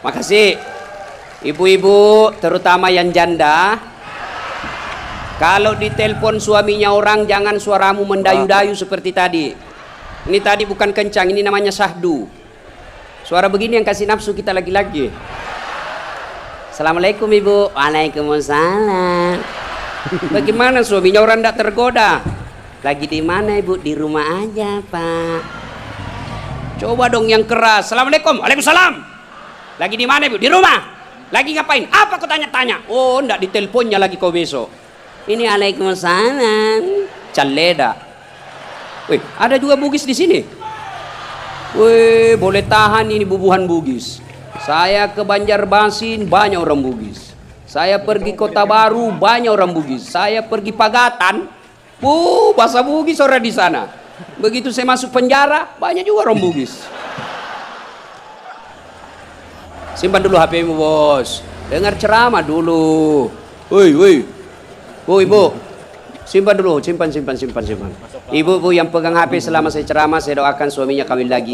Makasih. Ibu-ibu, terutama yang janda, kalau ditelepon suaminya orang, jangan suaramu mendayu-dayu seperti tadi. Ini tadi bukan kencang, ini namanya syahdu. Suara begini yang kasih nafsu kita lagi-lagi. Assalamualaikum ibu. Waalaikumsalam. Bagaimana suaminya orang tidak tergoda? Lagi di mana ibu? Di rumah aja pak. Coba dong yang keras. Assalamualaikum. Waalaikumsalam. Lagi di mana ibu? Di rumah. Lagi ngapain? Apa kau tanya-tanya? Oh enggak, diteleponnya lagi kau besok. Ini waalaikumsalam. Caleda. Wih, ada juga Bugis di sini. Wih, boleh tahan ini bubuhan Bugis. Saya ke Banjarmasin banyak orang Bugis. Saya pergi Kota Baru banyak orang Bugis. Saya pergi Pagatan, bahasa Bugis orang di sana. Begitu saya masuk penjara banyak juga orang Bugis. Simpan dulu HP-mu bos. Dengar ceramah dulu. Woi, ibu. Simpan dulu, simpan. Ibu yang pegang HP selama saya ceramah, saya doakan suaminya kawin lagi.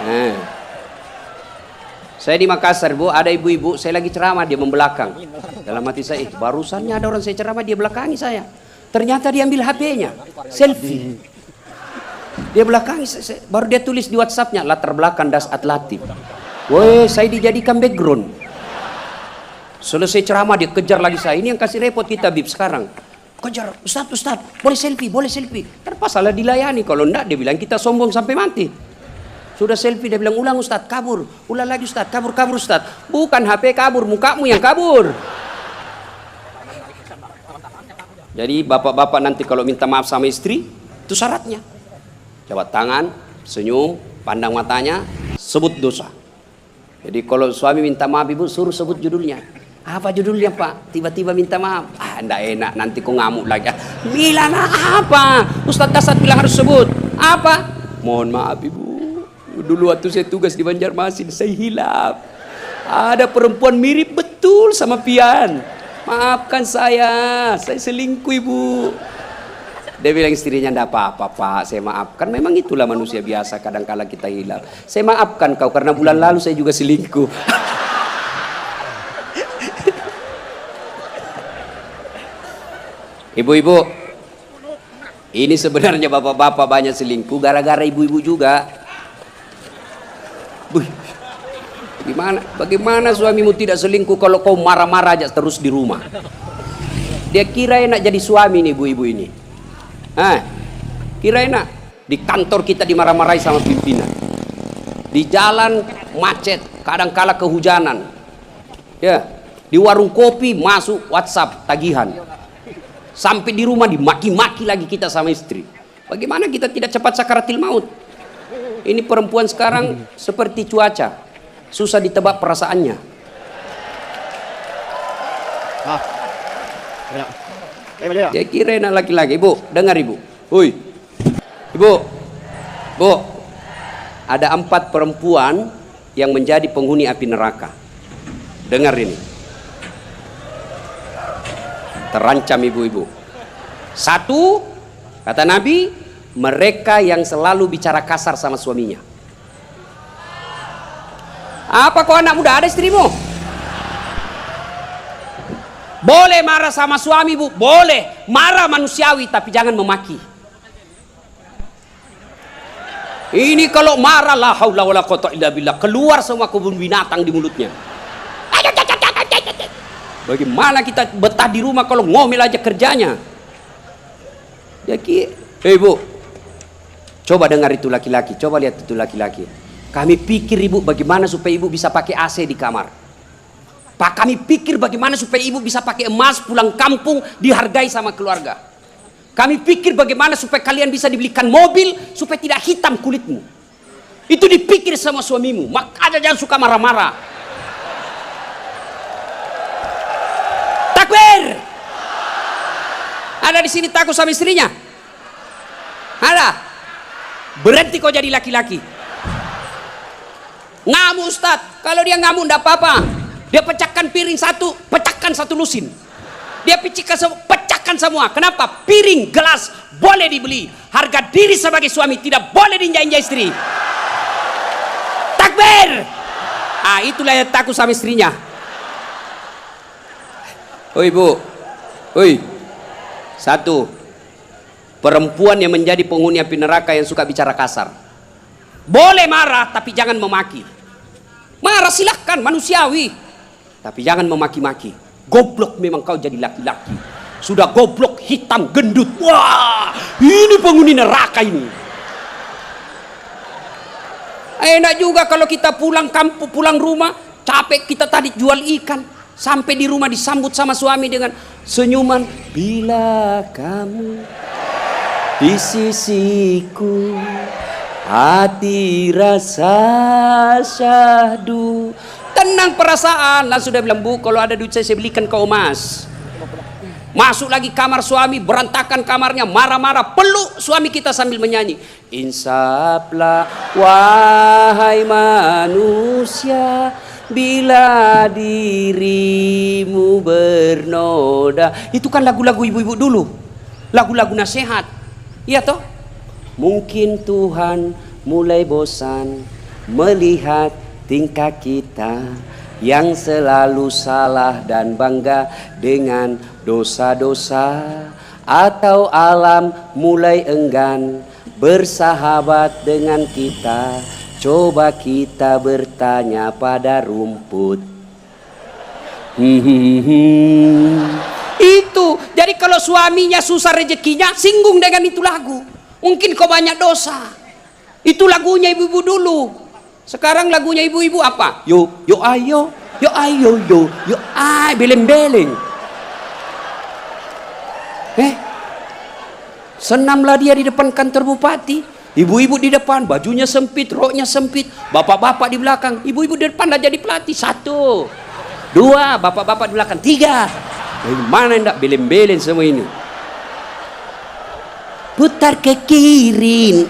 Nah. Saya di Makassar bu, ada ibu-ibu, saya lagi ceramah, dia membelakang. Dalam hati saya, barusannya ada orang saya ceramah, dia belakangi saya. Ternyata dia ambil HP-nya, selfie. Dia belakangi, baru dia tulis di WhatsApp-nya, latar belakang das atlatif. Woi, saya dijadikan background. Selesai ceramah dia kejar lagi saya. Ini yang kasih repot kita bib sekarang. Kejar, Ustaz, boleh selfie. Terpaksa lah dilayani. Kalau enggak dia bilang kita sombong sampai mati. Sudah selfie dia bilang ulang Ustaz, kabur. Ulang lagi Ustaz, kabur Ustaz. Bukan HP kabur, mukamu yang kabur. Jadi bapak-bapak nanti kalau minta maaf sama istri, itu syaratnya. Jabat tangan, senyum, pandang matanya, sebut dosa. Jadi kalau suami minta maaf ibu, suruh sebut judulnya. Apa judulnya pak? Tiba-tiba minta maaf. Enggak enak, nanti kau ngamuk lagi. Bilang apa? Ustaz Dasar bilang harus sebut. Apa? Mohon maaf ibu. Dulu waktu saya tugas di Banjarmasin, saya hilaf. Ada perempuan mirip betul sama Pian. Maafkan saya selingkuh ibu. Dia bilang istrinya, enggak apa-apa pak, saya maafkan. Memang itulah manusia biasa, kadang-kala kita hilaf. Saya maafkan kau karena bulan lalu saya juga selingkuh. Ibu-ibu, ini sebenarnya bapak-bapak banyak selingkuh gara-gara ibu-ibu juga. Bagaimana suamimu tidak selingkuh kalau kau marah-marah aja terus di rumah? Dia kira enak jadi suami nih ibu-ibu ini. Kira enak. Di kantor kita dimarah-marahi sama pimpinan. Di jalan macet, kadang-kala kehujanan. Ya, di warung kopi masuk WhatsApp tagihan. Sampai di rumah dimaki-maki lagi kita sama istri. Bagaimana kita tidak cepat sakaratil maut? Ini perempuan sekarang seperti cuaca, susah ditebak perasaannya. Dia kira enak laki-laki. Ibu, dengar ibu. Hui, ibu, ada 4 perempuan yang menjadi penghuni api neraka. Dengar ini. Terancam ibu-ibu. 1, kata Nabi, mereka yang selalu bicara kasar sama suaminya. Apa kau anak muda, ada istrimu? Boleh marah sama suami bu, boleh marah manusiawi, tapi jangan memaki. Ini kalau marah la haula wala quwwata illa billah, keluar semua kebun binatang di mulutnya. Bagaimana kita betah di rumah kalau ngomel aja kerjanya? Jadi, ibu, coba dengar itu laki-laki, coba lihat itu laki-laki. Kami pikir ibu bagaimana supaya ibu bisa pakai AC di kamar. Pak, kami pikir bagaimana supaya ibu bisa pakai emas pulang kampung dihargai sama keluarga. Kami pikir bagaimana supaya kalian bisa dibelikan mobil supaya tidak hitam kulitmu. Itu dipikir sama suamimu, makanya jangan suka marah-marah. Takbir. Ada di sini takut sama istrinya? Ada. Berhenti kau jadi laki-laki. Ngamuk Ustaz. Kalau dia ngamuk enggak apa-apa. Dia pecahkan piring satu, pecahkan satu lusin. Dia pecahkan semua. Kenapa? Piring, gelas boleh dibeli. Harga diri sebagai suami tidak boleh diinjak-injak istri. Takbir. Ah, itulah yang takut sama istrinya. Oi bu, oi. Satu, perempuan yang menjadi penghuni api neraka yang suka bicara kasar. Boleh marah, tapi jangan memaki. Marah silahkan, manusiawi. Tapi jangan memaki-maki. Goblok memang kau jadi laki-laki. Sudah goblok, hitam, gendut. Wah, ini penghuni neraka ini. Enak juga kalau kita pulang kampung, pulang rumah, capek kita tadi jual ikan. Sampai di rumah disambut sama suami dengan senyuman. Bila kamu di sisiku, hati rasa syahdu. Tenang perasaan. Langsung dia bilang, bu kalau ada duit saya belikan kau emas. Masuk lagi kamar suami, berantakan kamarnya, marah-marah, peluk suami kita sambil menyanyi. Insaplah wahai manusia, bila dirimu bernoda. Itu kan lagu-lagu ibu-ibu dulu, lagu-lagu nasihat, iya toh? Mungkin Tuhan mulai bosan melihat tingkah kita yang selalu salah dan bangga dengan dosa-dosa, atau alam mulai enggan bersahabat dengan kita. Coba kita bertanya pada rumput. Itu. Jadi kalau suaminya susah rezekinya, singgung dengan itu lagu. Mungkin kau banyak dosa. Itu lagunya ibu-ibu dulu. Sekarang lagunya ibu-ibu apa? Yo ayo, yo ayo, yo ay, beleng-beleng. Senamlah dia di depan kantor bupati. Ibu-ibu di depan, bajunya sempit, roknya sempit. Bapak-bapak di belakang. Ibu-ibu di depan lah jadi pelatih. 1, 2, bapak-bapak di belakang. 3. Mana enggak beleng-beleng semua ini? Putar ke kiri.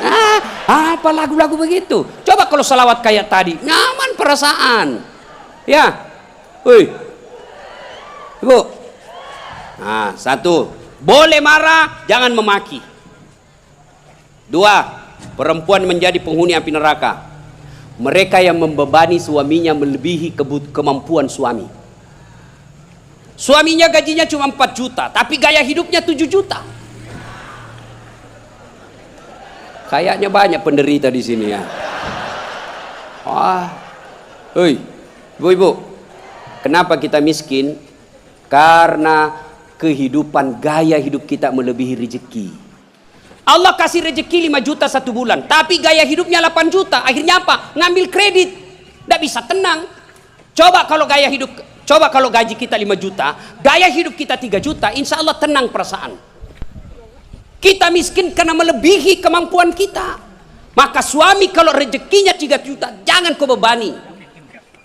Apa lagu-lagu begitu? Coba kalau salawat kayak tadi, nyaman perasaan. Ya, woi, ibu. Nah, 1, boleh marah, jangan memaki. 2, perempuan menjadi penghuni api neraka. Mereka yang membebani suaminya melebihi kemampuan suami. Suaminya gajinya cuma 4 juta, tapi gaya hidupnya 7 juta. Kayaknya banyak penderita di sini ya. Hei, ibu-ibu, kenapa kita miskin? Karena kehidupan, gaya hidup kita melebihi rezeki. Allah kasih rezeki 5 juta 1 bulan, tapi gaya hidupnya 8 juta. Akhirnya apa? Ngambil kredit. Tidak bisa tenang. Coba kalau gaji kita 5 juta, gaya hidup kita 3 juta, insya Allah tenang perasaan. Kita miskin karena melebihi kemampuan kita. Maka suami kalau rezekinya 3 juta, jangan kau bebani.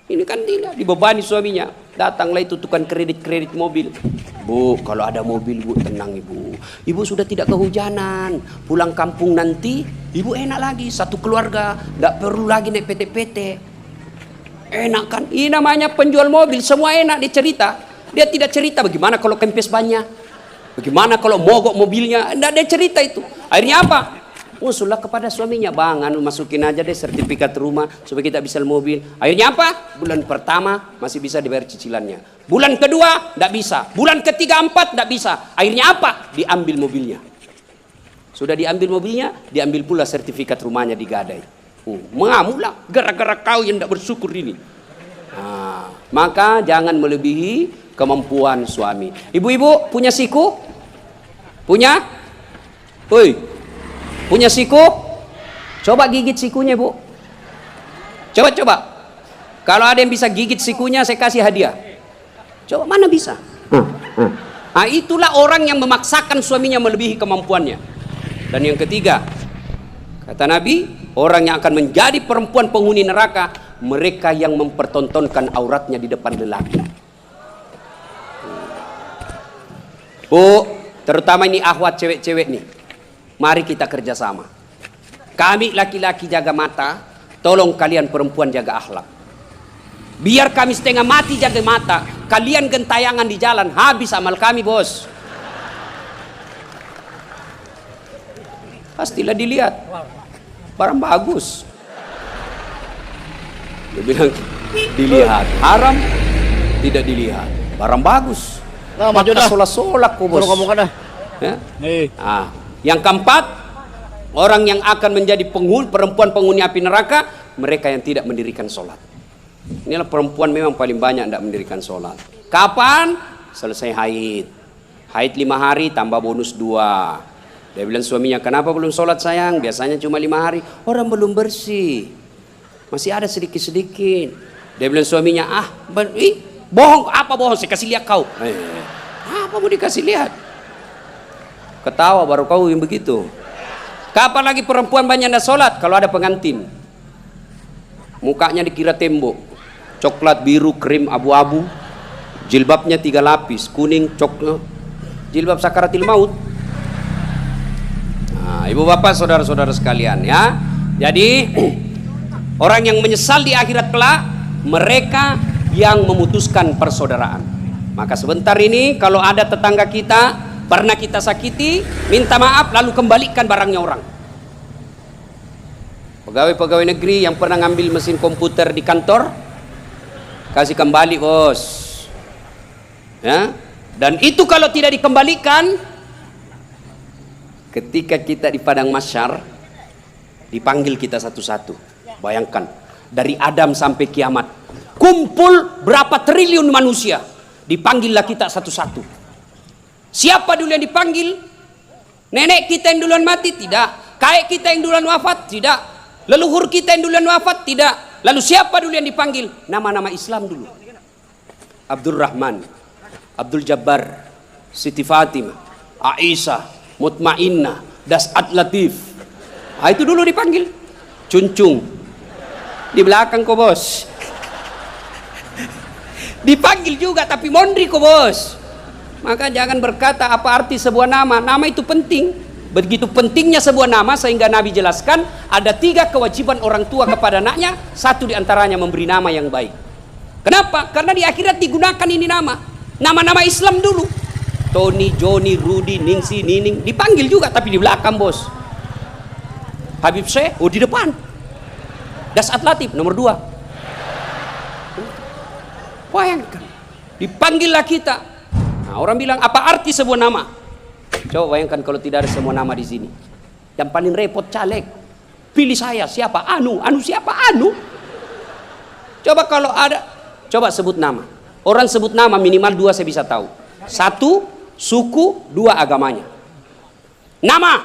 Ini kan tidak dibebani suaminya. Datanglah itu tukang kredit mobil. Bu, kalau ada mobil bu, tenang ibu. Ibu sudah tidak kehujanan. Pulang kampung nanti, ibu enak lagi. Satu keluarga, tidak perlu lagi naik PT-PT. Enak kan? Ini namanya penjual mobil, semua enak dia cerita. Dia tidak cerita bagaimana kalau kempes banyak, bagaimana kalau mogok mobilnya. Tidak ada cerita itu. Akhirnya apa? Usullah kepada suaminya, bang, masukin aja deh sertifikat rumah supaya kita bisa mobil. Akhirnya apa? Bulan pertama masih bisa dibayar cicilannya. Bulan kedua tidak bisa. Bulan ketiga, 4 tidak bisa. Akhirnya apa? Diambil mobilnya. Sudah diambil mobilnya, diambil pula sertifikat rumahnya digadai. Mengamuklah gara-gara kau yang tidak bersyukur ini. Nah, maka jangan melebihi kemampuan suami. Ibu-ibu punya siku? Punya? Woi, punya siku? Coba gigit sikunya bu. Coba. Kalau ada yang bisa gigit sikunya, saya kasih hadiah. Coba, mana bisa? Nah, itulah orang yang memaksakan suaminya melebihi kemampuannya. Dan yang ketiga, kata Nabi, orang yang akan menjadi perempuan penghuni neraka, mereka yang mempertontonkan auratnya di depan lelaki. Bu, terutama ini akhwat cewek-cewek nih. Mari kita kerjasama. Kami laki-laki jaga mata, tolong kalian perempuan jaga akhlak. Biar kami setengah mati jaga mata, kalian gentayangan di jalan, habis amal kami bos. Pastilah dilihat, barang bagus. Dia bilang, dilihat, haram tidak dilihat. Barang bagus. Nah, maju dah. Solak-solak kok bos. Ngomong dah. Ya? Yang keempat, orang yang akan menjadi perempuan penghuni api neraka, mereka yang tidak mendirikan sholat. Inilah perempuan memang paling banyak tidak mendirikan sholat. Kapan? Selesai haid. Haid 5 hari tambah bonus 2. Dia bilang suaminya, kenapa belum sholat sayang? Biasanya cuma 5 hari. Orang belum bersih, masih ada sedikit-sedikit. Dia bilang suaminya, bohong. Apa bohong? Saya kasih lihat kau. Apa mau dikasih lihat? Ketawa baru kau yang begitu. Kapan lagi perempuan banyak tidak sholat? Kalau ada pengantin, mukanya dikira tembok, coklat, biru, krim, abu-abu, jilbabnya 3 lapis, kuning, coklat, jilbab sakaratil maut. Nah, ibu bapak, saudara-saudara sekalian ya. Jadi orang yang menyesal di akhirat kelak, mereka yang memutuskan persaudaraan. Maka sebentar ini kalau ada tetangga kita pernah kita sakiti, minta maaf lalu kembalikan barangnya orang. Pegawai-pegawai negeri yang pernah ngambil mesin komputer di kantor, kasih kembali bos. Ya. Dan itu kalau tidak dikembalikan, ketika kita di padang mahsyar, dipanggil kita satu-satu. Bayangkan, dari Adam sampai kiamat, kumpul berapa triliun manusia, dipanggillah kita satu-satu. Siapa dulu yang dipanggil? Nenek kita yang duluan mati? Tidak. Kakek kita yang duluan wafat? Tidak. Leluhur kita yang duluan wafat? Tidak. Lalu siapa dulu yang dipanggil? Nama-nama Islam dulu. Abdul Rahman, Abdul Jabbar, Siti Fatimah, Aisyah, Mutmainnah, Das'at Latif. Itu dulu dipanggil. Cuncung di belakang kok bos. Dipanggil juga tapi mondri kok bos. Maka jangan berkata apa arti sebuah nama. Nama itu penting. Begitu pentingnya sebuah nama sehingga Nabi jelaskan ada 3 kewajiban orang tua kepada anaknya. 1 diantaranya memberi nama yang baik. Kenapa? Karena di akhirat digunakan ini nama. Nama-nama Islam dulu. Tony, Joni, Rudy, Ningsi, Nining. Dipanggil juga tapi di belakang bos. Habib Syekh, di depan. Das'at Latif, nomor 2. Bayangkan. Dipanggillah kita. Nah, orang bilang, apa arti sebuah nama? Coba bayangkan kalau tidak ada semua nama di sini. Yang paling repot caleg. Pilih saya, siapa? Anu siapa? Anu. Coba kalau ada, coba sebut nama. Orang sebut nama minimal 2 saya bisa tahu. 1, suku, 2 agamanya. Nama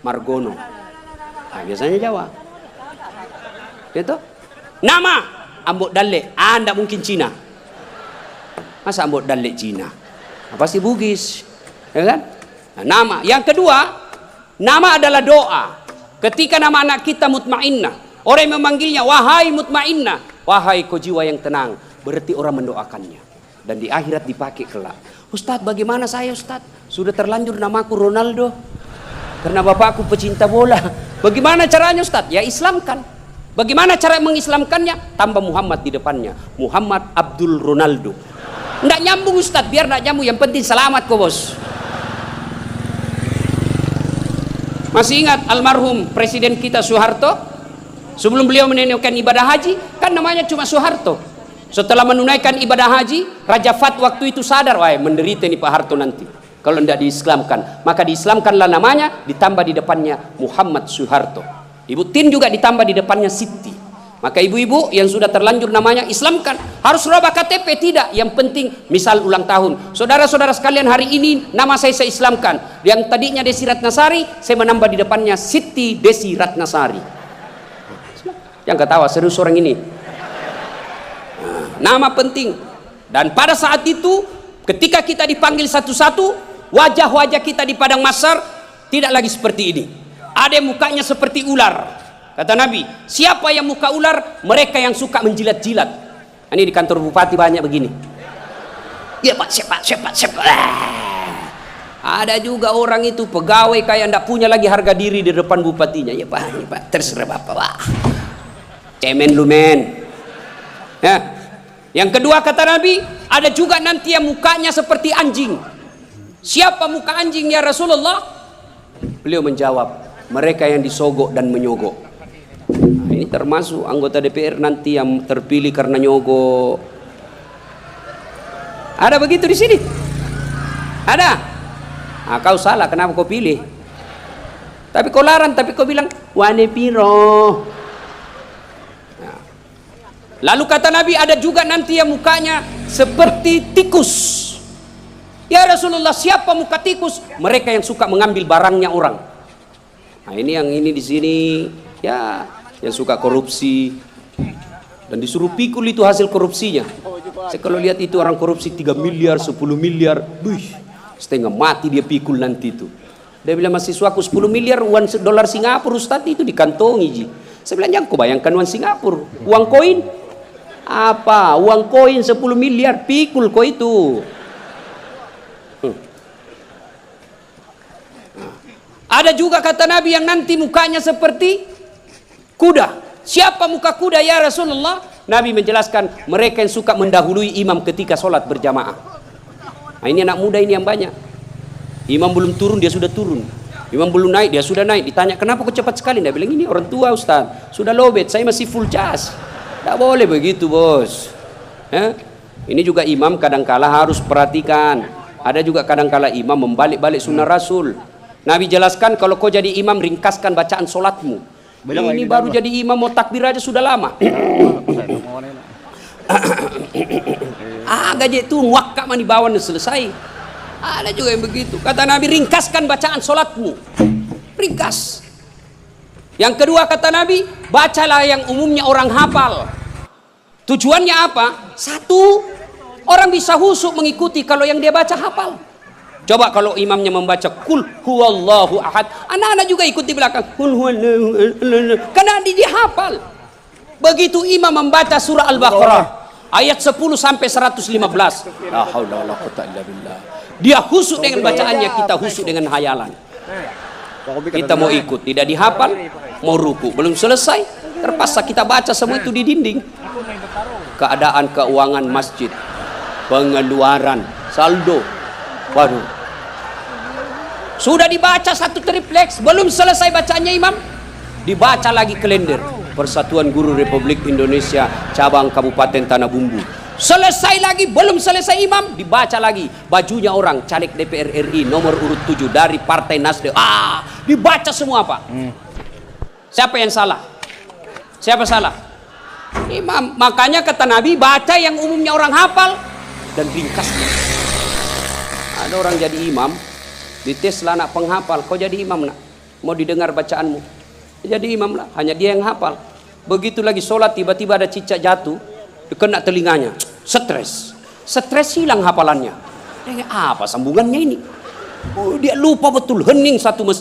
Margono. Nah, biasanya Jawa. Gitu? Nama Ambok Dalle. Anda mungkin Cina. Masa Ambok Dalle Cina? Pasti Bugis. Ya kan? Nah, nama. Yang kedua, nama adalah doa. Ketika nama anak kita Mutmainnah, orang yang memanggilnya, wahai Mutmainnah, wahai kau jiwa yang tenang, berarti orang mendoakannya. Dan di akhirat dipakai kelak. Ustadz, bagaimana saya Ustadz? Sudah terlanjur namaku Ronaldo. Karena bapakku pecinta bola. Bagaimana caranya Ustadz? Ya Islamkan. Bagaimana cara mengislamkannya? Tambah Muhammad di depannya. Muhammad Abdul Ronaldo. Nggak nyambung Ustadz, biar nggak nyambung. Yang penting selamat kok bos. Masih ingat almarhum presiden kita Soeharto? Sebelum beliau menunaikan ibadah haji, kan namanya cuma Soeharto. Setelah menunaikan ibadah haji, Raja Fat waktu itu sadar, wah menderita nih Pak Harto nanti kalau tidak diislamkan. Maka diislamkanlah namanya, ditambah di depannya Muhammad Soeharto. Ibu Tin juga ditambah di depannya Siti. Maka ibu-ibu yang sudah terlanjur namanya islamkan. Harus rubah KTP? Tidak. Yang penting misal ulang tahun. Saudara-saudara sekalian, hari ini nama saya islamkan. Yang tadinya Desi Ratnasari, saya menambah di depannya Siti Desi Ratnasari. Yang ketawa serius orang ini. Nama penting. Dan pada saat itu ketika kita dipanggil satu-satu, wajah-wajah kita di padang mahsyar tidak lagi seperti ini. Ada yang mukanya seperti ular. Kata Nabi, siapa yang muka ular? Mereka yang suka menjilat-jilat. Ini di kantor bupati banyak begini. Ya Pak, siapa. Ada juga orang itu pegawai kayak ndak punya lagi harga diri di depan bupatinya. Ya Pak, terserah Bapak, Pak. Cemen lu men. Ya. Yang kedua kata Nabi, ada juga nanti yang mukanya seperti anjing. Siapa muka anjing ya Rasulullah? Beliau menjawab, mereka yang disogok dan menyogok. Nah, Ini termasuk anggota DPR nanti yang terpilih karena nyogok. Ada begitu di sini? Ada? Nah, kau salah, kenapa kau pilih? Tapi kau larang, tapi kau bilang wane piro. Nah. Lalu kata Nabi, ada juga nanti yang mukanya seperti tikus. Ya Rasulullah, siapa muka tikus? Mereka yang suka mengambil barangnya orang. Nah, ini yang ini di sini ya, yang suka korupsi dan disuruh pikul itu hasil korupsinya. Saya kalau lihat itu orang korupsi 3 miliar, 10 miliar, setengah mati dia pikul nanti itu. Dia bilang mahasiswaku 10 miliar uang dolar Singapura Ustaz itu dikantongi ji. Saya bilang jangan kau bayangkan uang Singapura, uang koin apa? Uang koin 10 miliar pikul kau itu. Ada juga kata Nabi yang nanti mukanya seperti kuda. Siapa muka kuda ya Rasulullah? Nabi menjelaskan mereka yang suka mendahului imam ketika sholat berjamaah. Nah, ini anak muda ini yang banyak. Imam belum turun dia sudah turun. Imam belum naik dia sudah naik. Ditanya kenapa kok cepat sekali? Dia bilang ini orang tua Ustaz. Sudah lowbat, saya masih full charge. Tidak boleh begitu bos. Ini juga imam kadangkala harus perhatikan. Ada juga kadangkala imam membalik-balik sunnah Rasul. Nabi jelaskan kalau kau jadi imam ringkaskan bacaan solatmu. Ini baru jadi imam mau takbir aja sudah lama. Gaji itu wakak mah dibawa selesai. Ada juga yang begitu. Kata Nabi ringkaskan bacaan solatmu. Ringkas. Yang kedua kata Nabi, bacalah yang umumnya orang hafal. Tujuannya apa? Satu, orang bisa husuk mengikuti kalau yang dia baca hafal. Coba kalau imamnya membaca kul huwallahu ahad, anak-anak juga ikut di belakang kul huwallahu karena dia hafal. Begitu imam membaca surah Al-Baqarah ayat 10 sampai 115, la haula wala quwwata illa billah. Dia husuk dengan bacaannya, kita husuk dengan hayalan. Kita mau ikut, tidak dihafal, mau ruku, belum selesai, terpaksa kita baca semua itu di dinding. Keadaan keuangan masjid, pengeluaran, saldo, waduh. Sudah dibaca satu tripleks, belum selesai bacanya imam, dibaca lagi kalender Persatuan Guru Republik Indonesia cabang Kabupaten Tanah Bumbu. Selesai lagi, belum selesai imam, dibaca lagi bajunya orang caleg DPR RI nomor urut 7 dari Partai Nasdem. Dibaca semua Pak. Siapa yang salah? Siapa salah? Imam. Makanya kata Nabi, baca yang umumnya orang hafal dan ringkasnya. Ada orang jadi imam, dites lah anak penghafal, kau jadi imam nak, mau didengar bacaanmu, jadi imam lah, hanya dia yang hafal. Begitu lagi sholat tiba-tiba ada cicak jatuh, kena telinganya, stres hilang hafalannya. Apa sambungannya ini? Dia lupa betul, hening satu masjid.